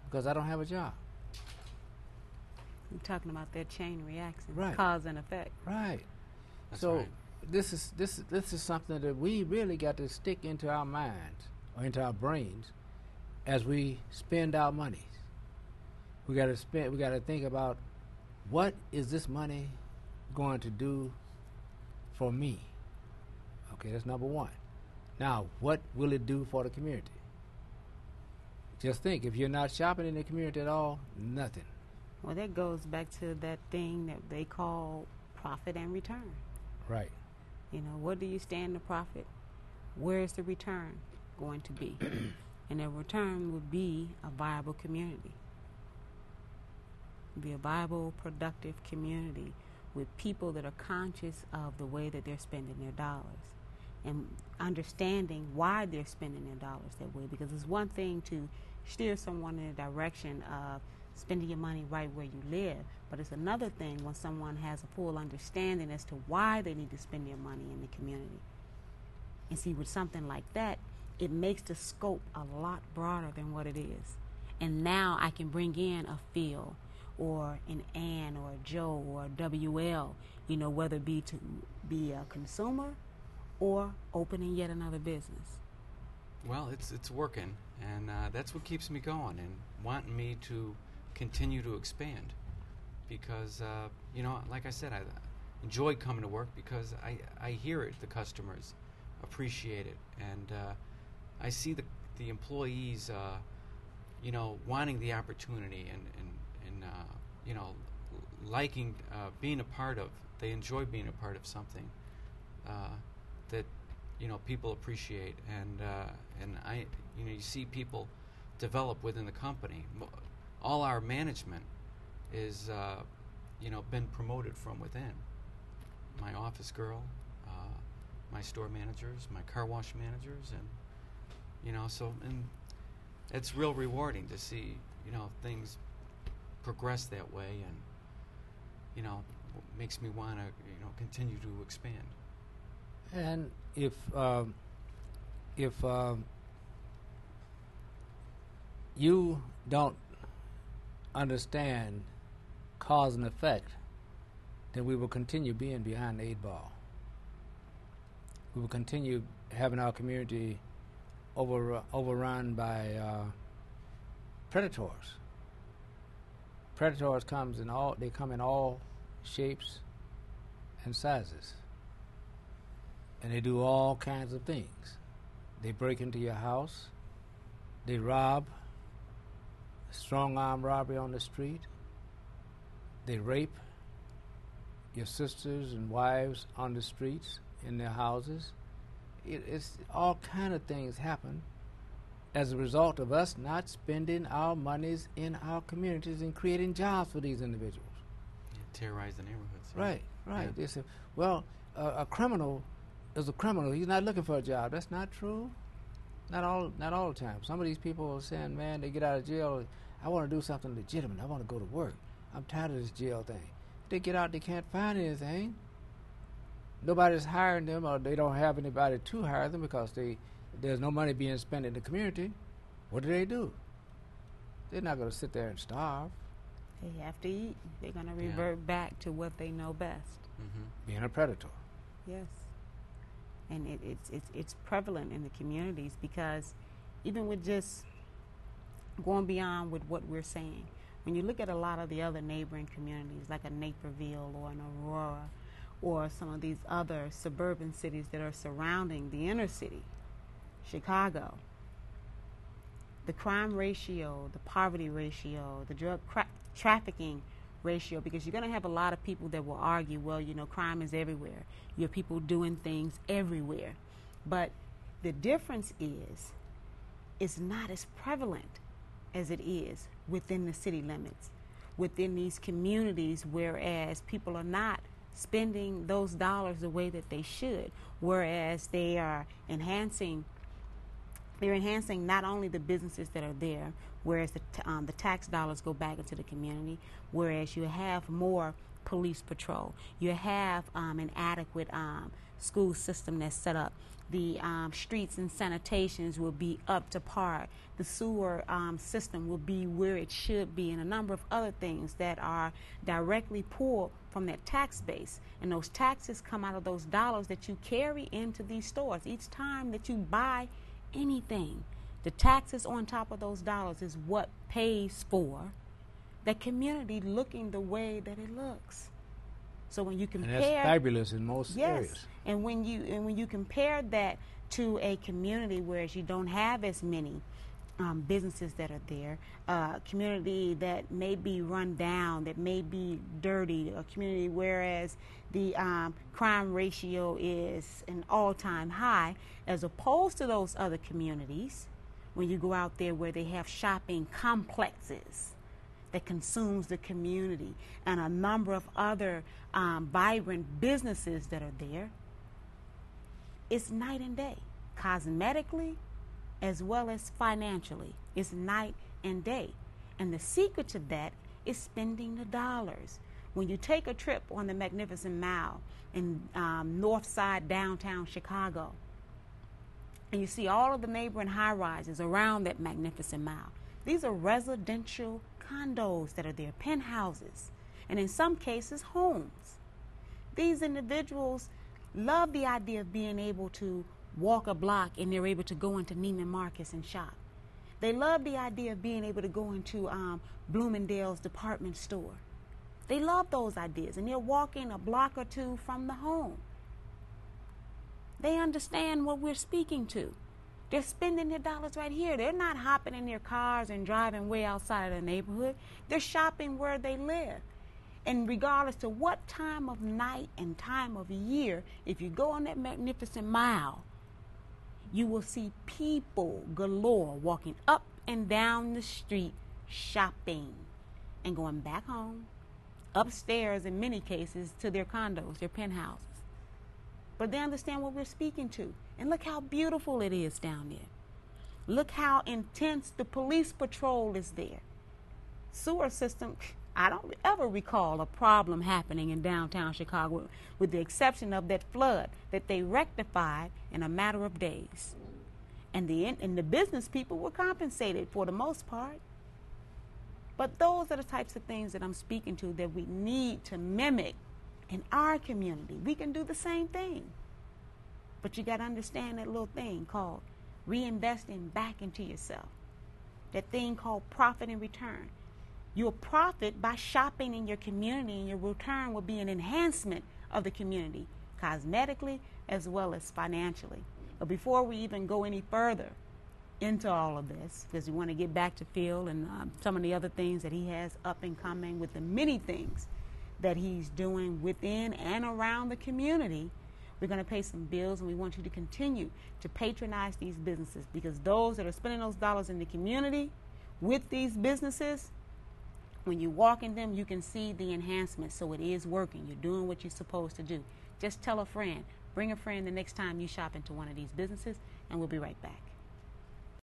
because I don't have a job. You're talking about that chain reaction, Right. cause and effect. Right. That's So right. this is something that we really got to stick into our minds or into our brains as we spend our money. We got to think about, what is this money going to do for me? Okay, that's number one. Now, what will it do for the community? Just think, if you're not shopping in the community at all, nothing. Well, that goes back to that thing that they call profit and return. Right. You know, what do you stand to profit? Where is the return going to be? And the return would be a viable community. Be a viable, productive community with people that are conscious of the way that they're spending their dollars and understanding why they're spending their dollars that way. Because it's one thing to steer someone in the direction of spending your money right where you live, but it's another thing when someone has a full understanding as to why they need to spend their money in the community. And see, with something like that, it makes the scope a lot broader than what it is. And now I can bring in a Phil or an Ann or a Joe or a WL, you know, whether it be to be a consumer or opening yet another business. Well, it's working, and that's what keeps me going and wanting me to continue to expand. Because, you know, like I said, I enjoy coming to work because I hear it, the customers appreciate it, and I see the employees, you know, wanting the opportunity and you know, liking being a part of. They enjoy being a part of something that, you know, people appreciate, and I, you know, you see people develop within the company. All our management is, you know, been promoted from within. My office girl, my store managers, my car wash managers, and, you know, so, and it's real rewarding to see, you know, things progress that way, and, you know, makes me want to, you know, continue to expand. And if you don't understand cause and effect, then we will continue being behind the eight ball. We will continue having our community overrun by predators. Predators come in all shapes and sizes, and they do all kinds of things. They break into your house, they rob, strong arm robbery on the street, they rape your sisters and wives on the streets, in their houses. It's all kind of things happen as a result of us not spending our monies in our communities and creating jobs for these individuals. Yeah, terrorize the neighborhoods. Right, right. Yeah. They say, well, a criminal is a criminal. He's not looking for a job. That's not true. Not all the time. Some of these people are saying, man, they get out of jail, I want to do something legitimate. I want to go to work. I'm tired of this jail thing. They get out, they can't find anything. Nobody's hiring them, or they don't have anybody to hire them because there's no money being spent in the community. What do? They're not going to sit there and starve. They have to eat. They're going to revert back to what they know best. Mm-hmm. Being a predator. Yes. And it's prevalent in the communities, because even with just going beyond with what we're saying, when you look at a lot of the other neighboring communities, like a Naperville or an Aurora, or some of these other suburban cities that are surrounding the inner city, Chicago, the crime ratio, the poverty ratio, the drug trafficking ratio, because you're going to have a lot of people that will argue, well, you know, crime is everywhere. You have people doing things everywhere. But the difference is, it's not as prevalent as it is within the city limits, within these communities, whereas people are not spending those dollars the way that they should, whereas they are enhancing not only the businesses that are there, whereas the tax dollars go back into the community, whereas you have more police patrol, you have an adequate school system that's set up. The streets and sanitations will be up to par. The sewer system will be where it should be, and a number of other things that are directly pulled from that tax base. And those taxes come out of those dollars that you carry into these stores. Each time that you buy anything, the taxes on top of those dollars is what pays for the community looking the way that it looks. So when you compare, and that's fabulous in most areas. And when you compare that to a community whereas you don't have as many businesses that are there, a community that may be run down, that may be dirty, a community whereas the crime ratio is an all-time high, as opposed to those other communities, when you go out there where they have shopping complexes that consumes the community and a number of other vibrant businesses that are there, it's night and day. Cosmetically as well as financially, it's night and day. And the secret to that is spending the dollars. When you take a trip on the Magnificent Mile in north side downtown Chicago, and you see all of the neighboring high-rises around that Magnificent Mile, these are residential condos that are there, penthouses, and in some cases, homes. These individuals love the idea of being able to walk a block and they're able to go into Neiman Marcus and shop. They love the idea of being able to go into Bloomingdale's department store. They love those ideas, and they're walking a block or two from the home. They understand what we're speaking to. They're spending their dollars right here. They're not hopping in their cars and driving way outside of the neighborhood. They're shopping where they live. And regardless to what time of night and time of year, if you go on that Magnificent Mile, you will see people galore walking up and down the street shopping and going back home, upstairs in many cases to their condos, their penthouses. But they understand what we're speaking to. And look how beautiful it is down there. Look how intense the police patrol is there. Sewer system, I don't ever recall a problem happening in downtown Chicago, with the exception of that flood that they rectified in a matter of days. And the business people were compensated for the most part. But those are the types of things that I'm speaking to that we need to mimic in our community. We can do the same thing. But you got to understand that little thing called reinvesting back into yourself. That thing called profit and return. You'll profit by shopping in your community, and your return will be an enhancement of the community, cosmetically as well as financially. But before we even go any further into all of this, because we want to get back to Phil and some of the other things that he has up and coming, with the many things that he's doing within and around the community, we're going to pay some bills, and we want you to continue to patronize these businesses, because those that are spending those dollars in the community with these businesses, when you walk in them, you can see the enhancements. So it is working. You're doing what you're supposed to do. Just tell a friend. Bring a friend the next time you shop into one of these businesses, and we'll be right back.